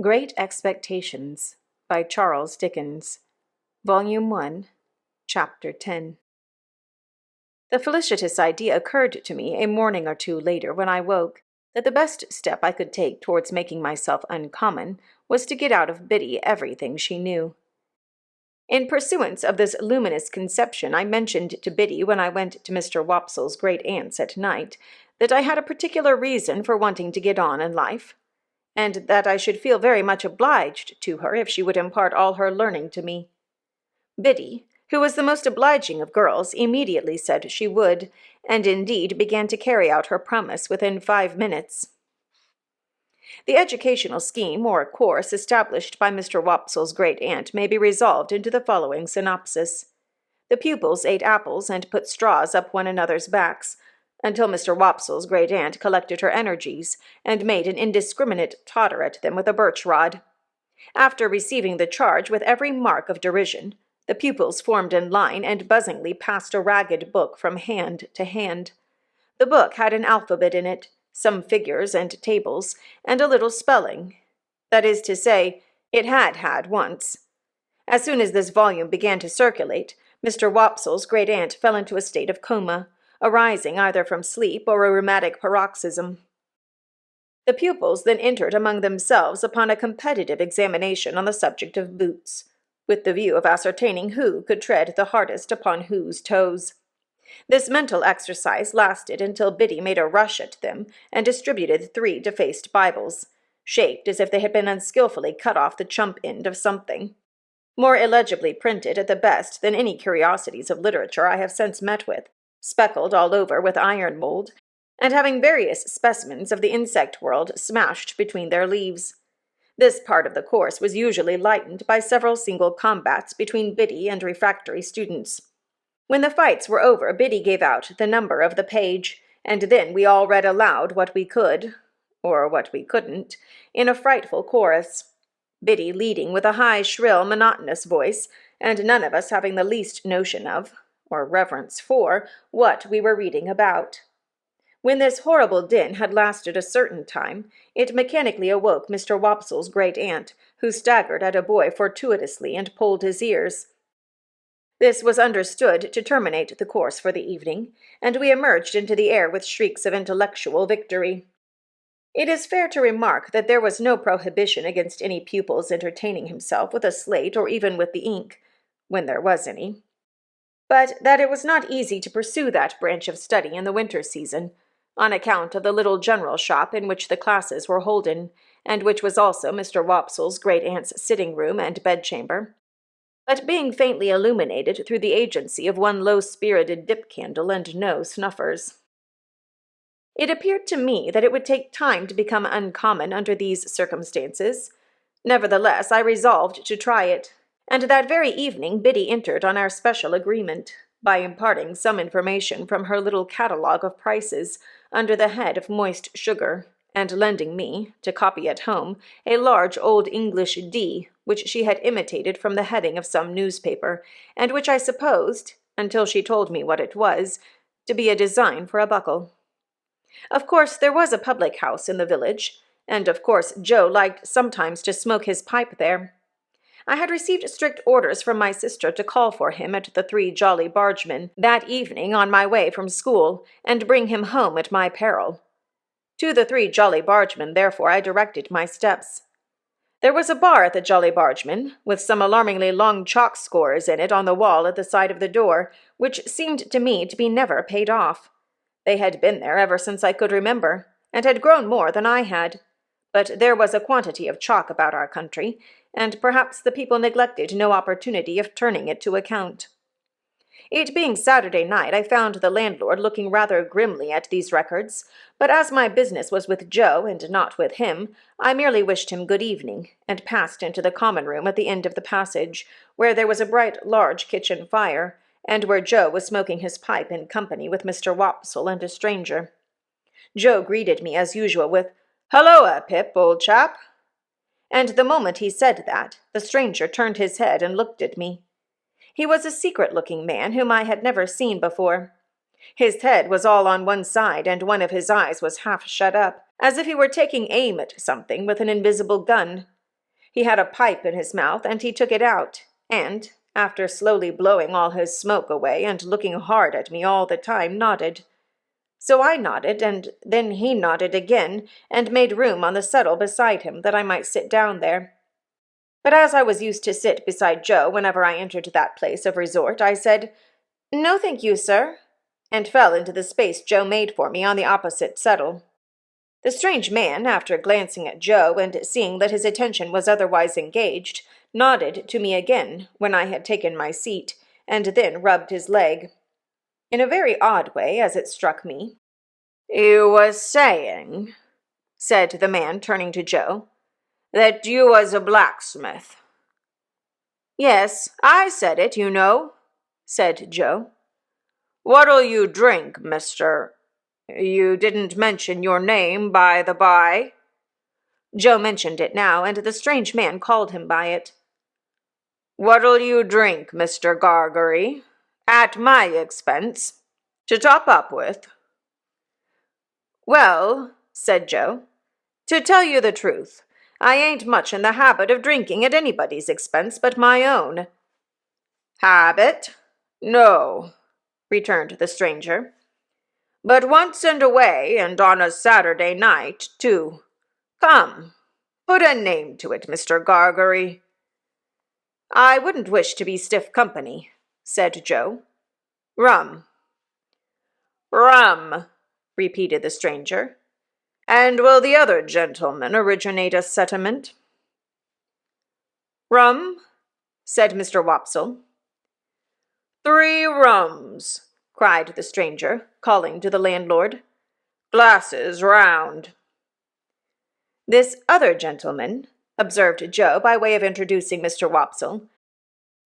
Great Expectations by Charles Dickens, Volume 1, Chapter 10. The felicitous idea occurred to me a morning or two later when I woke, that the best step I could take towards making myself uncommon was to get out of Biddy everything she knew. In pursuance of this luminous conception, I mentioned to Biddy when I went to Mr. Wopsle's great-aunt's at night that I had a particular reason for wanting to get on in life, and that I should feel very much obliged to her if she would impart all her learning to me. Biddy, who was the most obliging of girls, immediately said she would, and indeed began to carry out her promise within 5 minutes. The educational scheme or course established by Mr. Wopsle's great-aunt may be resolved into the following synopsis. The pupils ate apples and put straws up one another's backs, until Mr. Wopsle's great-aunt collected her energies and made an indiscriminate totter at them with a birch-rod. After receiving the charge with every mark of derision, the pupils formed in line and buzzingly passed a ragged book from hand to hand. The book had an alphabet in it, some figures and tables, and a little spelling. That is to say, it had once. As soon as this volume began to circulate, Mr. Wopsle's great-aunt fell into a state of coma, arising either from sleep or a rheumatic paroxysm. The pupils then entered among themselves upon a competitive examination on the subject of boots, with the view of ascertaining who could tread the hardest upon whose toes. This mental exercise lasted until Biddy made a rush at them and distributed 3 defaced Bibles, shaped as if they had been unskilfully cut off the chump end of something, more illegibly printed at the best than any curiosities of literature I have since met with, speckled all over with iron mold, and having various specimens of the insect world smashed between their leaves. This part of the course was usually lightened by several single combats between Biddy and refractory students. When the fights were over, Biddy gave out the number of the page, and then we all read aloud what we could, or what we couldn't, in a frightful chorus, Biddy leading with a high, shrill, monotonous voice, and none of us having the least notion of, or reverence for, what we were reading about. When this horrible din had lasted a certain time, it mechanically awoke Mr. Wopsle's great-aunt, who staggered at a boy fortuitously and pulled his ears. This was understood to terminate the course for the evening, and we emerged into the air with shrieks of intellectual victory. It is fair to remark that there was no prohibition against any pupil's entertaining himself with a slate or even with the ink, when there was any, but that it was not easy to pursue that branch of study in the winter season, on account of the little general shop in which the classes were holden, and which was also Mr. Wopsle's great-aunt's sitting-room and bedchamber, but being faintly illuminated through the agency of one low-spirited dip-candle and no snuffers. It appeared to me that it would take time to become uncommon under these circumstances. Nevertheless, I resolved to try it, and that very evening Biddy entered on our special agreement, by imparting some information from her little catalogue of prices under the head of moist sugar, and lending me, to copy at home, a large old English D, which she had imitated from the heading of some newspaper, and which I supposed, until she told me what it was, to be a design for a buckle. Of course, there was a public-house in the village, and of course Joe liked sometimes to smoke his pipe there. I had received strict orders from my sister to call for him at the 3 Jolly Bargemen that evening on my way from school, and bring him home at my peril. To the 3 Jolly Bargemen, therefore, I directed my steps. There was a bar at the Jolly Bargemen, with some alarmingly long chalk scores in it on the wall at the side of the door, which seemed to me to be never paid off. They had been there ever since I could remember, and had grown more than I had. But there was a quantity of chalk about our country, and perhaps the people neglected no opportunity of turning it to account. It being Saturday night, I found the landlord looking rather grimly at these records, but as my business was with Joe and not with him, I merely wished him good evening, and passed into the common room at the end of the passage, where there was a bright, large kitchen fire, and where Joe was smoking his pipe in company with Mr. Wopsle and a stranger. Joe greeted me as usual with, "Halloa, Pip, old chap!" And the moment he said that, the stranger turned his head and looked at me. He was a secret-looking man whom I had never seen before. His head was all on one side, and one of his eyes was half shut up, as if he were taking aim at something with an invisible gun. He had a pipe in his mouth, and he took it out, and, after slowly blowing all his smoke away and looking hard at me all the time, nodded. So I nodded, and then he nodded again, and made room on the settle beside him that I might sit down there. But as I was used to sit beside Joe whenever I entered that place of resort, I said, "No, thank you, sir," and fell into the space Joe made for me on the opposite settle. The strange man, after glancing at Joe and seeing that his attention was otherwise engaged, nodded to me again when I had taken my seat, and then rubbed his leg. In a very odd way, as it struck me. "You was saying," said the man, turning to Joe, "that you was a blacksmith." "Yes, I said it, you know," said Joe. "What'll you drink, mister? You didn't mention your name, by the by." Joe mentioned it now, and the strange man called him by it. "What'll you drink, Mr. Gargery? At my expense. To top up with." "Well," said Joe, "to tell you the truth, I ain't much in the habit of drinking at anybody's expense but my own." "Habit? No," returned the stranger. "But once and away, and on a Saturday night, too. Come, put a name to it, Mr. Gargery." "I wouldn't wish to be stiff company," said Joe. "Rum." "Rum," repeated the stranger. "And will the other gentleman originate a settlement?" "Rum," said Mr. Wopsle. "3 rums," cried the stranger, calling to the landlord. "Glasses round." "This other gentleman," observed Joe by way of introducing Mr. Wopsle,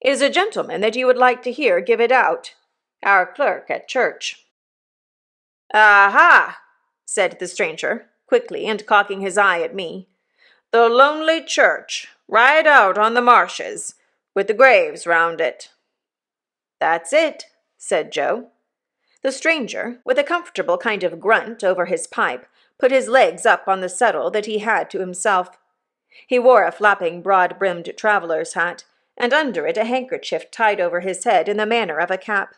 "is a gentleman that you would like to hear give it out. Our clerk at church." "Aha!" said the stranger, quickly, and cocking his eye at me. "The lonely church, right out on the marshes, with the graves round it." "That's it," said Joe. The stranger, with a comfortable kind of grunt over his pipe, put his legs up on the settle that he had to himself. He wore a flapping, broad-brimmed traveller's hat, and under it a handkerchief tied over his head in the manner of a cap,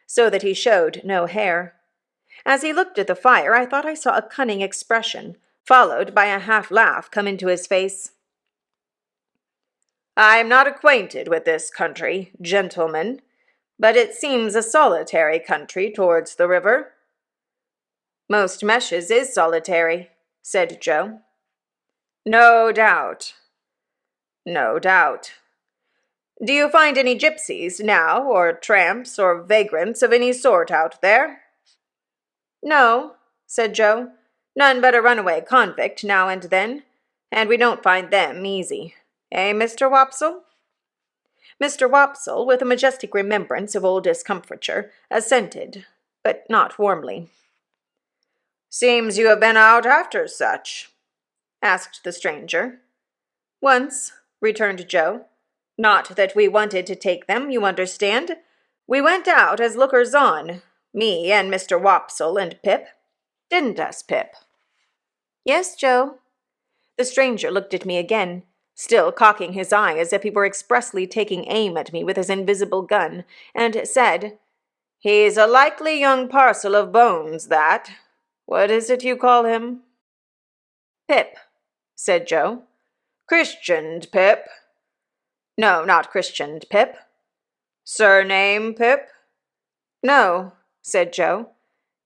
so that he showed no hair. As he looked at the fire, I thought I saw a cunning expression, followed by a half-laugh, come into his face. "I'm not acquainted with this country, gentlemen, but it seems a solitary country towards the river." "Most meshes is solitary," said Joe. "No doubt. No doubt. Do you find any gypsies now, or tramps, or vagrants of any sort out there?" "No," said Joe. "None but a runaway convict now and then, and we don't find them easy. Eh, Mr. Wopsle?" Mr. Wopsle, with a majestic remembrance of old discomfiture, assented, but not warmly. "Seems you have been out after such?" asked the stranger. "Once," returned Joe. "Not that we wanted to take them, you understand. We went out as lookers-on, me and Mr. Wopsle and Pip. Didn't us, Pip?" "Yes, Joe." The stranger looked at me again, still cocking his eye as if he were expressly taking aim at me with his invisible gun, and said, "He's a likely young parcel of bones, that. What is it you call him?" "Pip," said Joe. "Christianed Pip?" "No, not christianed Pip." "Surname Pip?" "No," said Joe.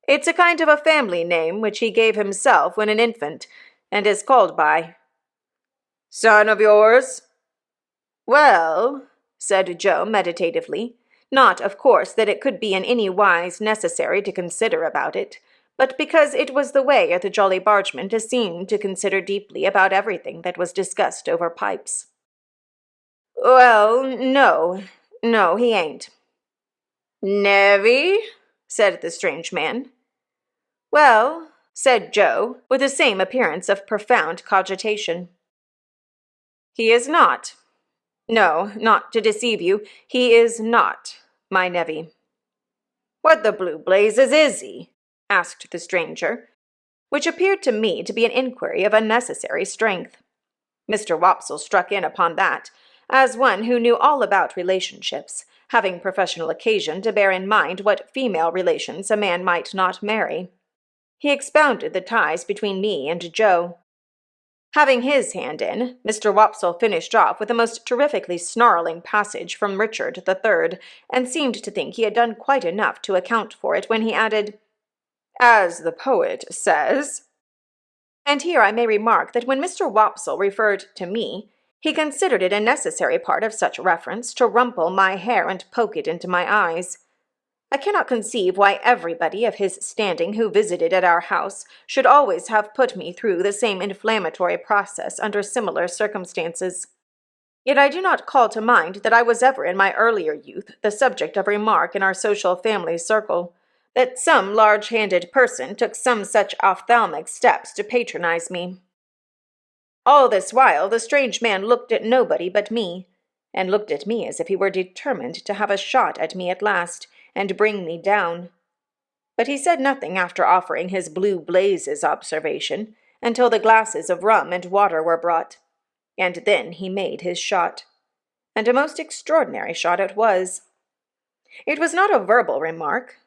"It's a kind of a family name which he gave himself when an infant, and is called by." "Son of yours?" "Well," said Joe meditatively, not, of course, that it could be in any wise necessary to consider about it, but because it was the way of the Jolly Bargeman to seem to consider deeply about everything that was discussed over pipes. "Well, no, he ain't." "Nevy?" said the strange man. "Well," said Joe, with the same appearance of profound cogitation, "he is not. No, not to deceive you, he is not my nevy." "What the blue blazes is he?" asked the stranger, which appeared to me to be an inquiry of unnecessary strength. Mr. Wopsle struck in upon that, as one who knew all about relationships, having professional occasion to bear in mind what female relations a man might not marry. He expounded the ties between me and Joe. Having his hand in, Mr. Wopsle finished off with a most terrifically snarling passage from Richard III, and seemed to think he had done quite enough to account for it when he added, "As the poet says." And here I may remark that when Mr. Wopsle referred to me, he considered it a necessary part of such reference to rumple my hair and poke it into my eyes. I cannot conceive why everybody of his standing who visited at our house should always have put me through the same inflammatory process under similar circumstances. Yet I do not call to mind that I was ever in my earlier youth the subject of remark in our social family circle, that some large-handed person took some such ophthalmic steps to patronize me. All this while the strange man looked at nobody but me, and looked at me as if he were determined to have a shot at me at last, and bring me down. But he said nothing after offering his blue blazes observation, until the glasses of rum and water were brought, and then he made his shot. And a most extraordinary shot it was. It was not a verbal remark,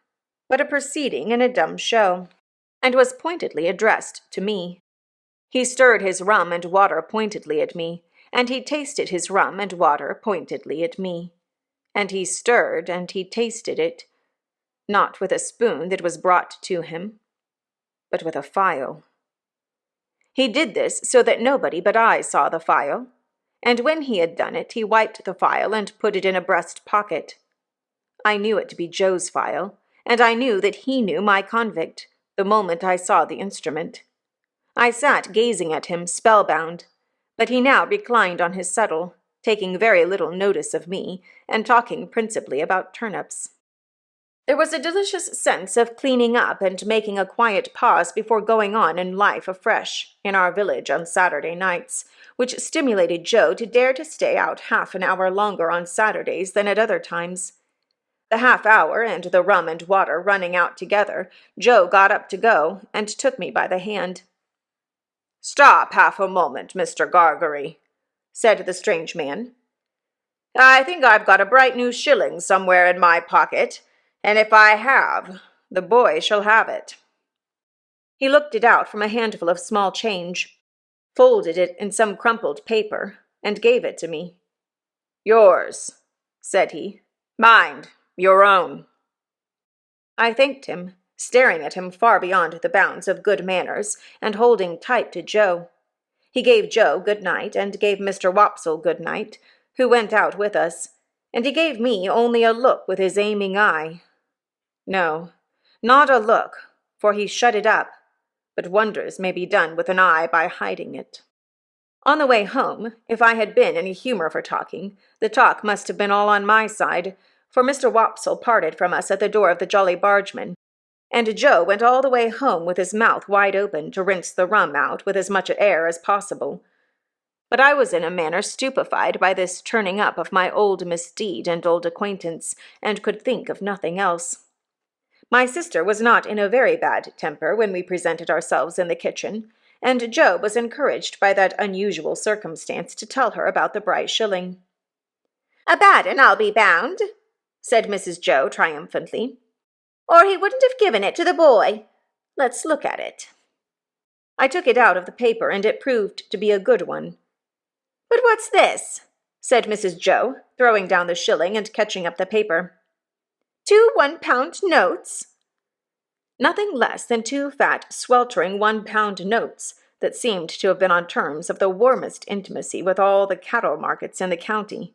but a proceeding in a dumb show, and was pointedly addressed to me. He stirred his rum and water pointedly at me, and he tasted his rum and water pointedly at me. And he stirred and he tasted it, not with a spoon that was brought to him, but with a phial. He did this so that nobody but I saw the phial, and when he had done it, he wiped the phial and put it in a breast pocket. I knew it to be Joe's phial, and I knew that he knew my convict, the moment I saw the instrument. I sat gazing at him, spellbound, but he now reclined on his settle, taking very little notice of me, and talking principally about turnips. There was a delicious sense of cleaning up and making a quiet pause before going on in life afresh in our village on Saturday nights, which stimulated Joe to dare to stay out half an hour longer on Saturdays than at other times. The half-hour and the rum and water running out together, Joe got up to go, and took me by the hand. "Stop half a moment, Mr. Gargery," said the strange man. "I think I've got a bright new shilling somewhere in my pocket, and if I have, the boy shall have it." He looked it out from a handful of small change, folded it in some crumpled paper, and gave it to me. "Yours," said he. "Mind, your own." I thanked him, staring at him far beyond the bounds of good manners, and holding tight to Joe. He gave Joe good night, and gave Mr. Wopsle good night, who went out with us, and he gave me only a look with his aiming eye. No, not a look, for he shut it up, but wonders may be done with an eye by hiding it. On the way home, if I had been in a humor for talking, the talk must have been all on my side, for Mr. Wopsle parted from us at the door of the Jolly Bargeman, and Joe went all the way home with his mouth wide open to rinse the rum out with as much air as possible. But I was in a manner stupefied by this turning up of my old misdeed and old acquaintance, and could think of nothing else. My sister was not in a very bad temper when we presented ourselves in the kitchen, and Joe was encouraged by that unusual circumstance to tell her about the bright shilling. "A bad 'un, I'll be bound," said Mrs. Joe triumphantly. "Or he wouldn't have given it to the boy. Let's look at it." I took it out of the paper, and it proved to be a good one. "But what's this?" said Mrs. Joe, throwing down the shilling and catching up the paper. "2 1-pound notes?" Nothing less than 2 fat, sweltering 1-pound notes that seemed to have been on terms of the warmest intimacy with all the cattle markets in the county.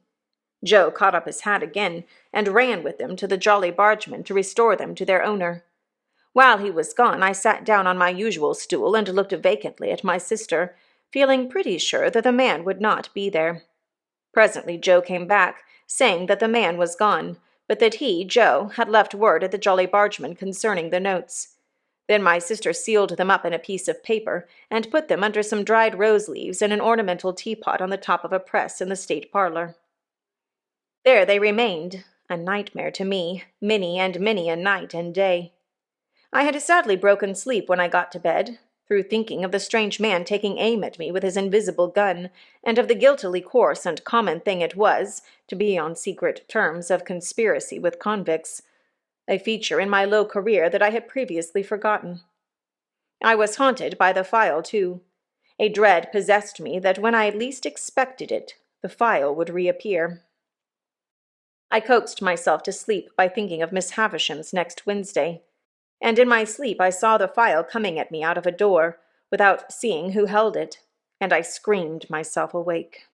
Joe caught up his hat again, and ran with them to the Jolly Bargeman to restore them to their owner. While he was gone, I sat down on my usual stool and looked vacantly at my sister, feeling pretty sure that the man would not be there. Presently Joe came back, saying that the man was gone, but that he, Joe, had left word at the Jolly Bargeman concerning the notes. Then my sister sealed them up in a piece of paper, and put them under some dried rose leaves in an ornamental teapot on the top of a press in the state parlor. There they remained, a nightmare to me, many a night and day. I had sadly broken sleep when I got to bed, through thinking of the strange man taking aim at me with his invisible gun, and of the guiltily coarse and common thing it was to be on secret terms of conspiracy with convicts, a feature in my low career that I had previously forgotten. I was haunted by the file, too. A dread possessed me that when I least expected it, the file would reappear. I coaxed myself to sleep by thinking of Miss Havisham's next Wednesday, and in my sleep I saw the file coming at me out of a door, without seeing who held it, and I screamed myself awake.